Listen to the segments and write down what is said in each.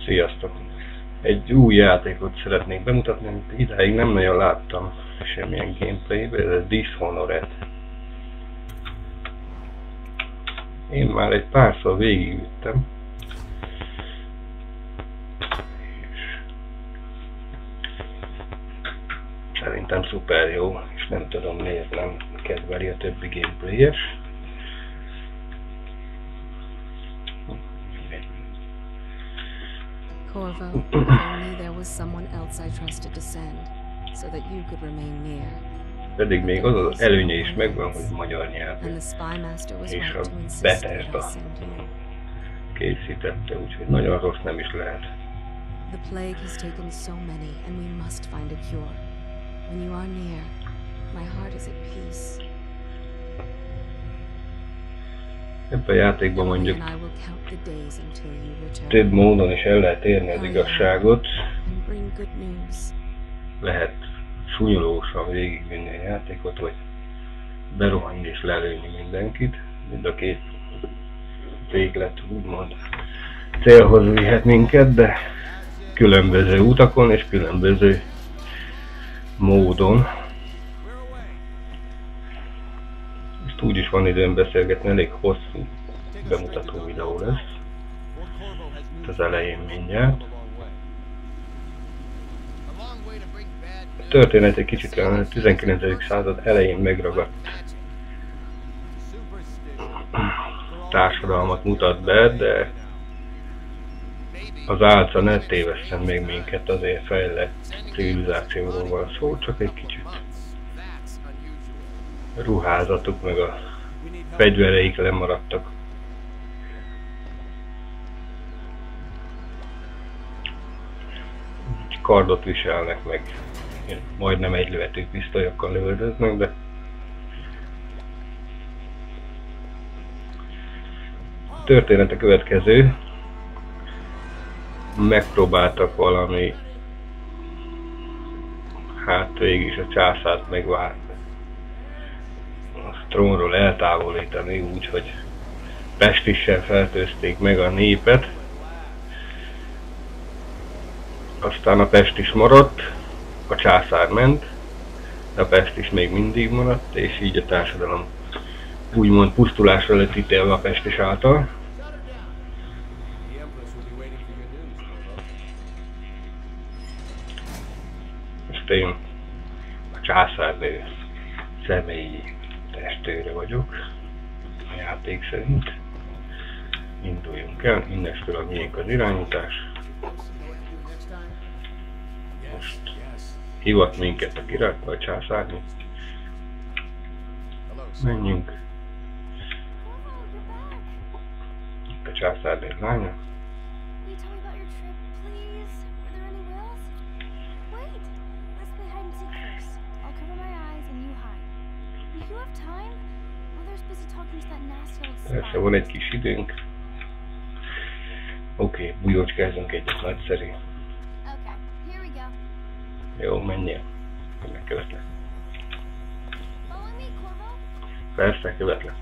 Sziasztok! Egy új játékot szeretnék bemutatni, amit idáig nem nagyon láttam semmilyen gameplayben, ez a Dishonored. Én már egy párszor végigvittem. Szerintem szuper jó, és nem tudom miért nem kedveli a többi gameplayes. Corvo, if only there was someone else I trusted to send, so that you could remain near. Pedig még az az előnye is megvan, hogy magyar nyelvű, és a Bethesda készítette, úgyhogy nagyon rossz nem is lehet. The plague has taken so many, and we must find a cure. When you are near, my heart is at peace. Ebben a játékban mondjuk több módon is el lehet érni az igazságot. Lehet súnyolósan végigvinni a játékot, vagy berohanni és lelőni mindenkit. Mind a két véglet úgymond célhoz vihet minket, de különböző utakon és különböző módon. Ezt úgy is van időn beszélgetni, elég hosszú bemutató videó lesz. Itt az elején mindjárt. A történet egy kicsit a 19. század elején megragadt társadalmat mutat be, de az álca ne tévesszen még minket, azért fejlett civilizációról van szó, csak egy kicsit ruházatuk meg a fegyvereik lemaradtak. Kardot viselnek meg, majdnem egylövető pisztolyokkal lövöldöznek, de a történet a következő. Megpróbáltak valami, hát végig is a császárt megválni, a trónról eltávolítani úgy, hogy pestissel fertőzték meg a népet. Aztán a pest is maradt, a császár ment, de a pest is még mindig maradt, és így a társadalom úgymond pusztulásra lett ítélve a pestis által. Most én a császárnő személyi testőre vagyok a játék szerint. Induljunk el, innestől a miénk az irányítás. Most hivat minket a király, a császárnő. Menjünk. Itt a császárnő lánya. Persze van egy kis időnk. Oké, bujócskázzunk egyet, nagyszerű. Jó, menjél. Követlek. Persze, követlek.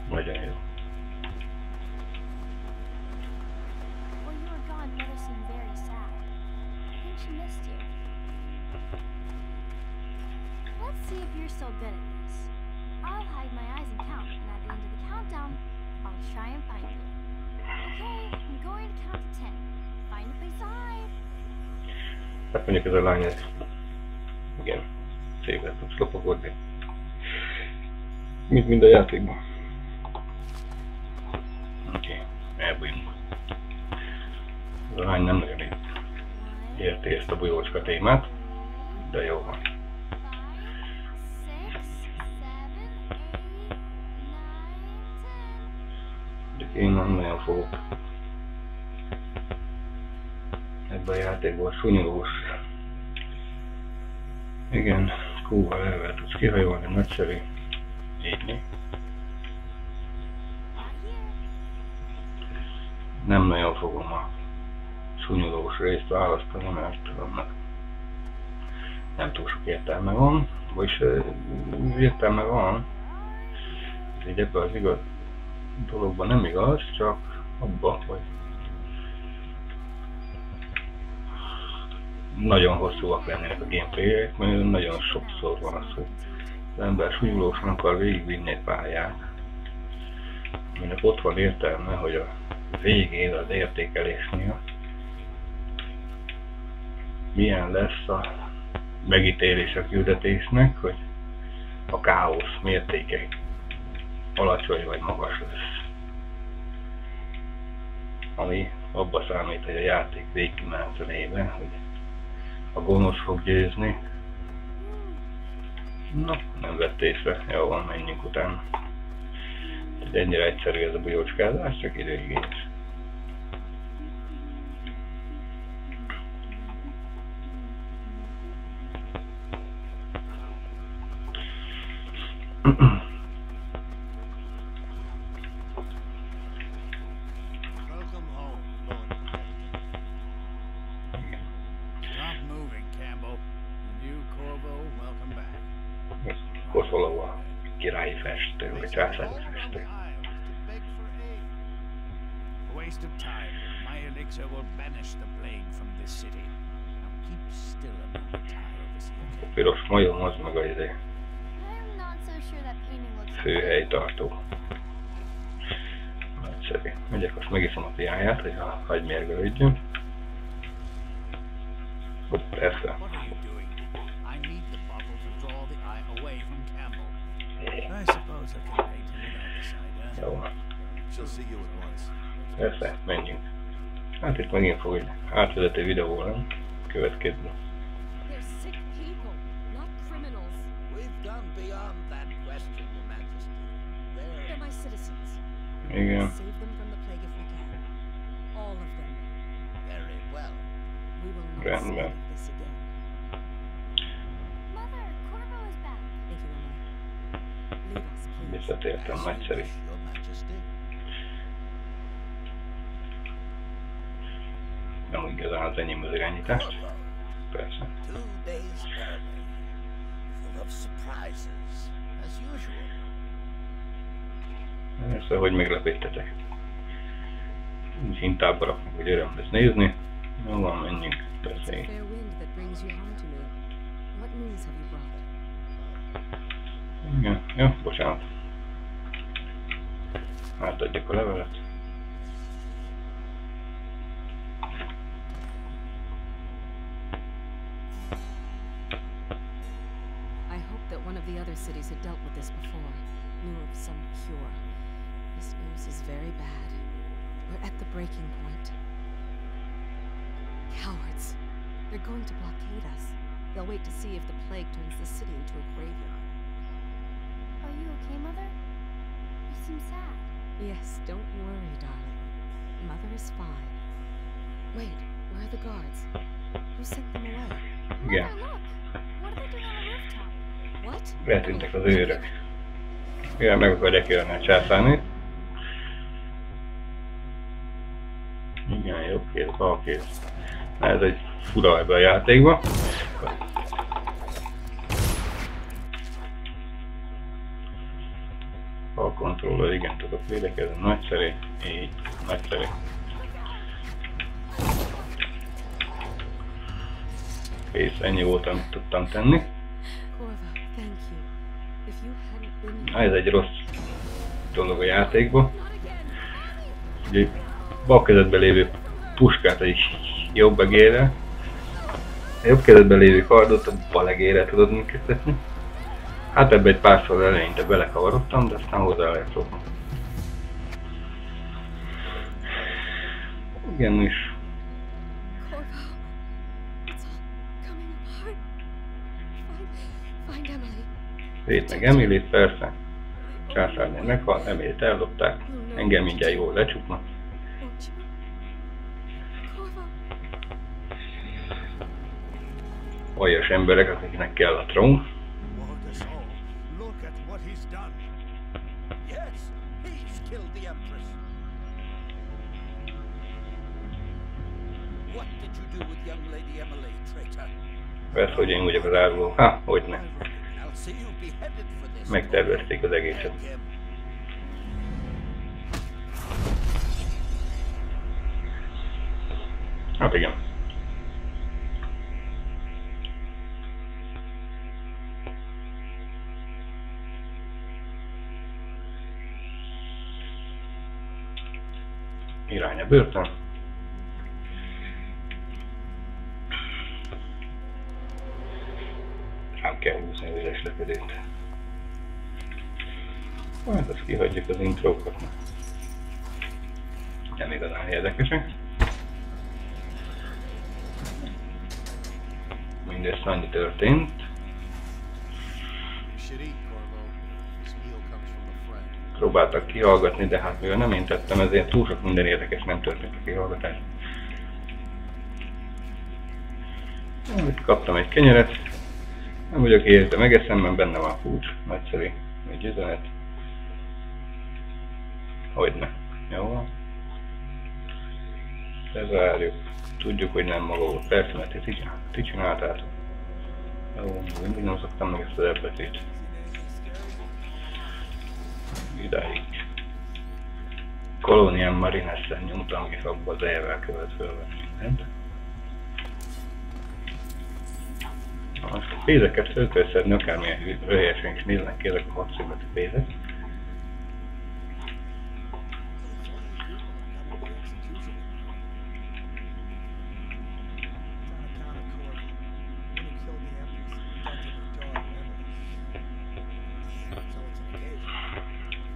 Nagyon jó. Let's see if you're so good at this. I'll hide my eyes and count, and at the end of the countdown, I'll try and find you. Okay, I'm going to count to 10. Find a place to hide. Hát mondjuk ez a lány, ez... igen, szépen tudsz lopakodni. Mint mind a játékban. Oké, elbújunk. Ez a lány nem nagyon érti ezt a bujócska témát, de jó van. Én nem nagyon fogok ebben a játékból sunyolós. Igen, Q-val elvel tudsz kihajolni, nagyszerű. Így. Nem nagyon fogom a sunyolós részt választani, mert annak nem túl sok értelme van, vagyis értelme van, ez így ebben az igaz dologban nem igaz, csak abban, hogy nagyon hosszúak lennének a gameplayek, mert nagyon sokszor van az, hogy az ember súlyolósan akar végigvinni egy pályát, aminek ott van értelme, hogy a végén az értékelésnél milyen lesz a megítélés a küldetésnek, hogy a káosz mértéke alacsony vagy magas lesz. Ami abba számít, hogy a játék végkimenetelébe, hogy a gonosz fog győzni. Na, nem vett észre. Jó van, menjünk utána. Ennyire egyszerű ez a bujócskázás, csak időigényes. Koszoló a királyi festő, vagy császári festő. Waste of time. My elixir will banish the plague from this city. Now keep still a moment. A piros majom az meg a I'm not so sure that painting looks főhelytartó. Nagyszerű. Megyek, azt megiszom a piáját, hogy hagyj mérgelődjön. Hopp, persze. What are you doing? I need the bottle to draw the eye away from Campbell. I suppose I can paint him without the cider. Jó. She'll see you at once. Persze, menjünk. Hát itt megint fog egy átvezető videó nem? Következni. They're sick people, not criminals. We've gone beyond that question, Your Majesty. They're my citizens. Igen. Save them from the plague if we can. All of them. Very well. We will not Rendben. see this again. Mother, Corvo is back. Thank you, Emily. Leave us, please. Visszatértem, As you nagyszerű. wish, Your Majesty. Nem igazán az enyém az irányítás. Corvo, Persze. 2 days early. Full of surprises, as usual. Persze, hogy meglepítetek. Úgy hintába raknak, hogy öröm lesz nézni. Jó van, menjünk. It's a Persze. fair wind that brings you home to me. What news have you brought? Igen. Jó, bocsánat. Átadjuk a levelet. I hoped that one of the other cities had dealt with this before, knew of some cure. This news is very bad. We're at the breaking point. Cowards. They're going to blockade us. They'll wait to see if the plague turns the city into a graveyard. Are you okay, Mother? You seem sad. Yes, don't worry, darling. Mother is fine. Wait, where are the guards? Who sent them away? Igen. Mother, look! What are they doing on the rooftop? What? Eltűntek az őrök. Igen, meg akarják élni a császárnét. Igen, jobb kéz, bal kéz. Ez egy fura ebbe a játékba. A kontroller, igen, tudok védekezni. Nagyszerű. Így, nagyszerű. Kész, ennyi volt, amit tudtam tenni. Corvo, thank you. If you hadn't been Ez egy rossz dolog a játékban. Not again. Ugye bal kezedben lévő puskát egy jobb egérre, a jobb kezedben lévő kardot a bal egérre tudod működtetni. Hát ebbe egy párszor eleinte belekavarodtam, de aztán hozzá lehet szokni. Igenis. Corvo, it's all coming apart. Find Emily. Itt meg Emilit, persze. Császárnél meghalt, Emilit ellopták. Engem mindjárt jól lecsuknak. Won't you? Corvo. Aljas emberek, akiknek kell a trón. Ward us all. Look at what he's done. Yes, he's killed the Empress. What did you do with young Lady Emily, traitor? Persze, hogy én vagyok az áruló. Ha, hogyne. I'll see you beheaded for this. Megtervezték az egészet. Hát igen. Irány a börtön. Rám kell húzni a üres lepedét. Hát azt kihagyjuk az intrókat. Nem igazán érdekesek. Mindezt annyi történt. Próbáltak kihallgatni, de hát mivel nem én tettem, ezért túl sok minden érdekes nem történt a kihallgatás. Itt kaptam egy kenyeret. Nem vagyok éhes, de megeszem, mert benne van kulcs. Nagyszerű. Egy üzenet. Hogyne. Jó van. Lezárjuk. Tudjuk, hogy nem maga volt. Persze, mert ti csináltátok. Jó, mindig nem szoktam meg ezt az ebbetét. Idáig. Colonial Marines-en nyomtam ki abba az elvel követ fölvenni mindent. Most a pénzeket föl kell szedni, akármilyen röhelyesen is néznek ki ezek a 6 szögletű pénzek.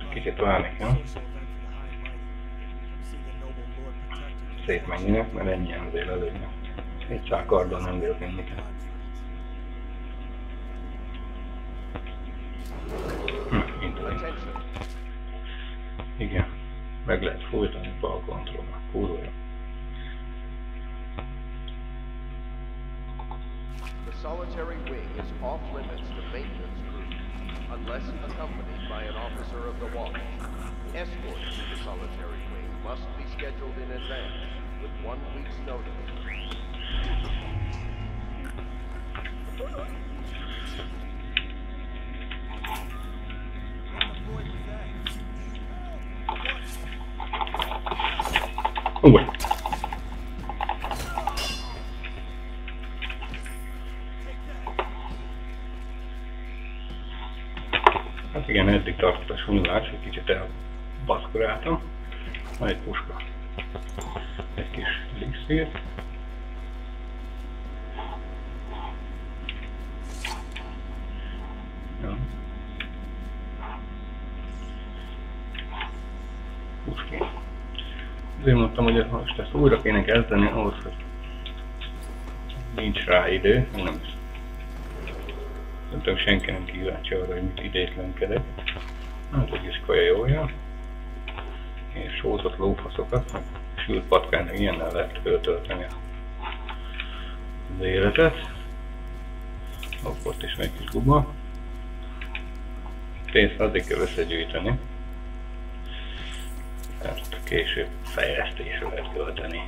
Kicsit várni kell. Szép mennyinek, mert ennyien azért előnynek. Egy szál kardon nem bírok enni kell. Igen, meg lehet folytani bal kontrollnak, kurva. The solitary wing is off limits to maintenance crews, unless accompanied by an officer of the watch. Escort to the solitary wing must be scheduled in advance, with 1 week's notice. Hát igen, eddig tartott a sunyulás, egy kicsit elbaszkuráltam. Van egy puska. Egy kis elixír. Ja. Puskén. Azért mondtam, hogy most ezt újra kéne kezdeni ahhoz, hogy nincs rá idő, nem is. Szerintem senki nem kíváncsi arra, hogy mit idétlenkedek. Hát egy kis kaja jója. És sózott lófaszokat, meg sült patkánynak ilyennel lehet föltölteni az életet. Ott is meg kis guba. Pénzt azért kell összegyűjteni, mert később fejlesztésre lehet költeni.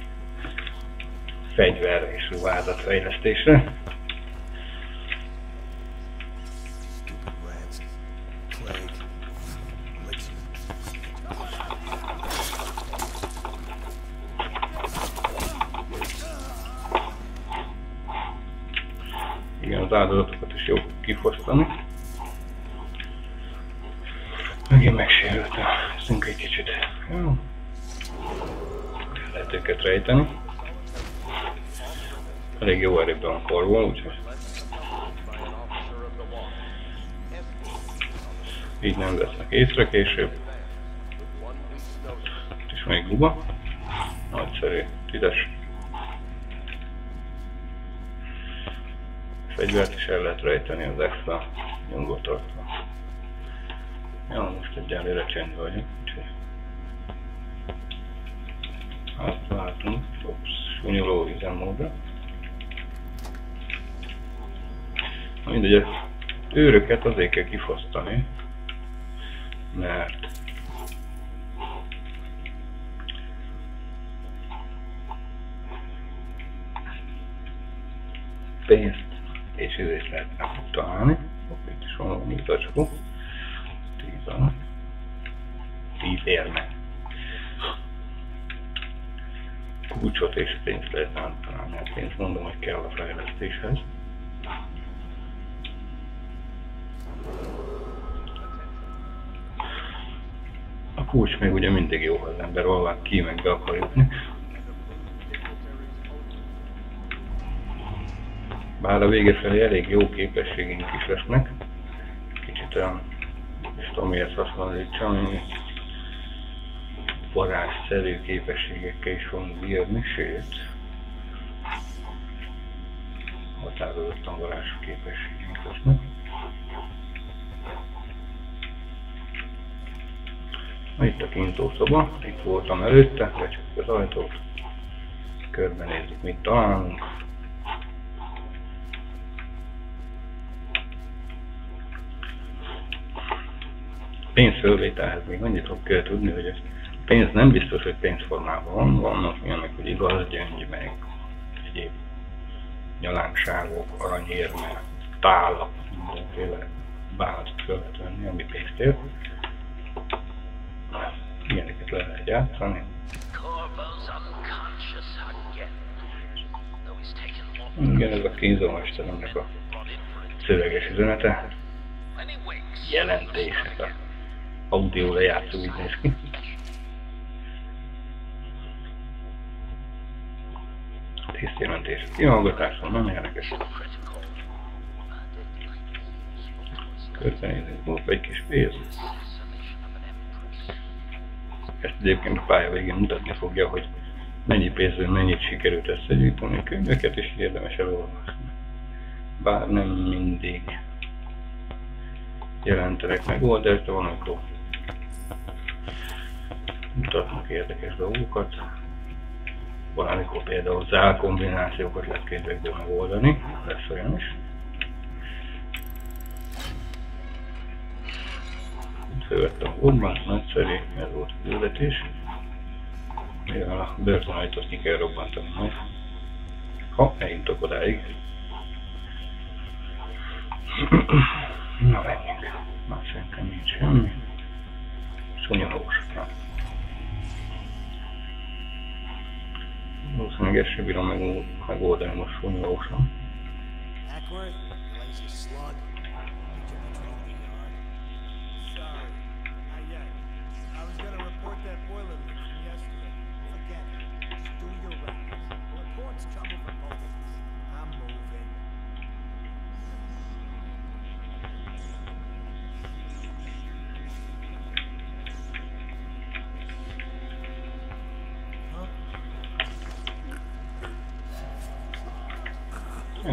Fegyver és ruházat fejlesztésre. Igen, az áldozatokat is jó kifosztani. Megint megsérültem. Eszünk egy kicsit. Jó. Lehet őket rejteni. Elég jó erőben a korból, úgyhogy így nem vesznek észre később. Itt is még guba. Nagyszerű. 10-es. Fegyvert is el lehet rejteni az extra nyugodtartva. Ja, most egyelőre csendben vagyok, úgyhogy azt látunk, sunyuló üzemmódra. Mindegy, az őröket azért kell kifosztani, mert pénzt És ezért lehet nem fog találni. Itt is van valami zacskó. 10 érme. Kulcsot és pénzt lehet nem találni. A pénzt mondom, hogy kell a fejlesztéshez. A kulcs még ugye mindig jó, ha az ember valahol ki meg be akar jutni. Bár a vége felé elég jó képességeink is lesznek. Kicsit olyan, és tudom miért hasonlítsam, hogy varázsszerű képességekkel is fogunk bírni, sőt határozottan varázs képességeink lesznek. Itt a kintószoba, itt voltam előtte, becsukjuk az ajtót, körbenézzük, mit találunk. Pénzfölvételhez még annyit kell tudni, hogy ez pénz nem biztos, hogy pénzformában van, vannak ilyenek, hogy igaz gyöngy, meg egyéb nyalánkságok, aranyérme, tálak, mindenféle bánatot fel lehet venni, ami pénzt ér. Ilyeneket le lehet játszani. Igen, ez a kínzómesteremnek a szöveges üzenete. Jelentés, ez a audio lejátszó így néz ki. Tisztjelentés. Kihallgatáson nem érdekes. Körbenézünk, volt egy kis pénz. Ezt egyébként a pálya végén mutatni fogja, hogy mennyi pénzből mennyit sikerült összegyűjteni, könyveket is érdemes elolvasni. Bár nem mindig jelentenek megoldást, de van, amikor mutatnak érdekes dolgokat. Van, amikor például zálkombinációkat lehet könyvekből megoldani, lesz olyan is. Fölvettem a gombát, nagyszerű, ez volt a küldetés. Mivel a börtönajtót ki kell robbantani majd. Ha eljutok odáig. Na menjünk. Már szerintem nincs semmi. Szonyolós. Valószínűleg ezt sem bírom megoldani most szonyolósan.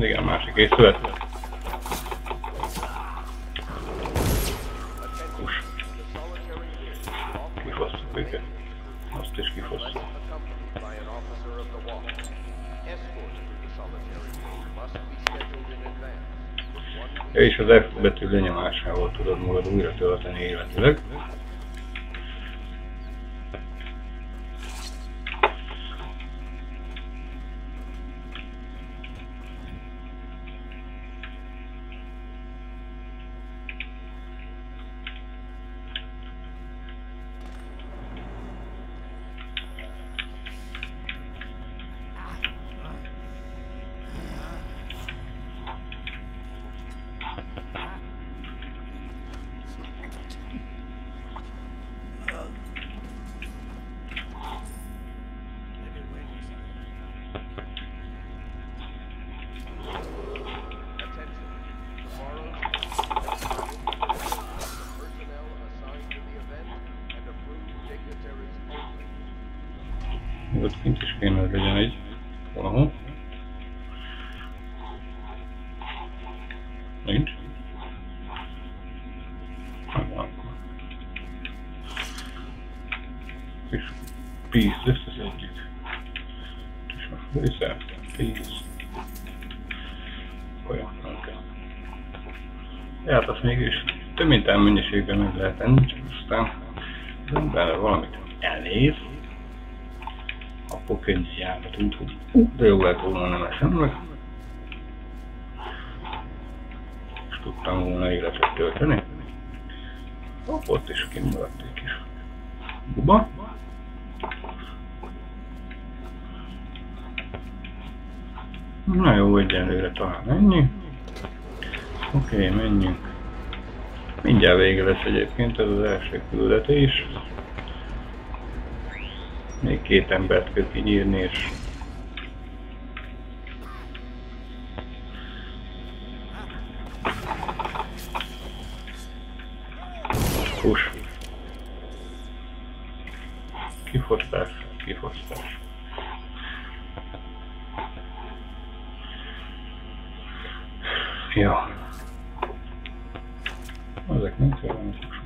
Igen, a másik észület. Kus. Kifosztuk őket. Azt is kifosztuk. És az F betű lenyomásával tudod magad újra tölteni életileg. Ott kint is kéne, hogy legyen egy valahol. Nincs. Megvan. És peace összeszedjük. És most vissza. Peace. Olyan, nem kell. Hát azt mégis több mint mennyiségben meg lehet enni, csak aztán bele valamit elnéz. Akkor könnyen járhatunk, hogy de jó lehet volna nem eszem meg. tudtam volna életet tölteni. Hopp, ott is kimaradt egy kis guba. Na jó, egyenlőre talán ennyi. Oké, menjünk. Mindjárt vége lesz egyébként ez az első küldetés. Még 2 embert kell kinyírni és... Hús. Kifosztás, kifosztás. Ja. Ezek nem szólnak.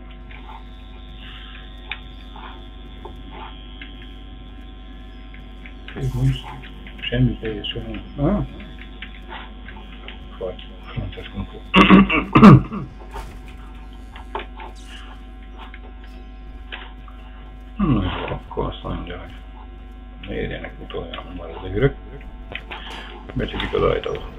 Semmi teljesen nem. Fajt. Francesz kung fu. Na, akkor azt mondja, hogy érjenek utoljára már az őrök. Becsukjuk az ajtót.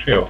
Jó.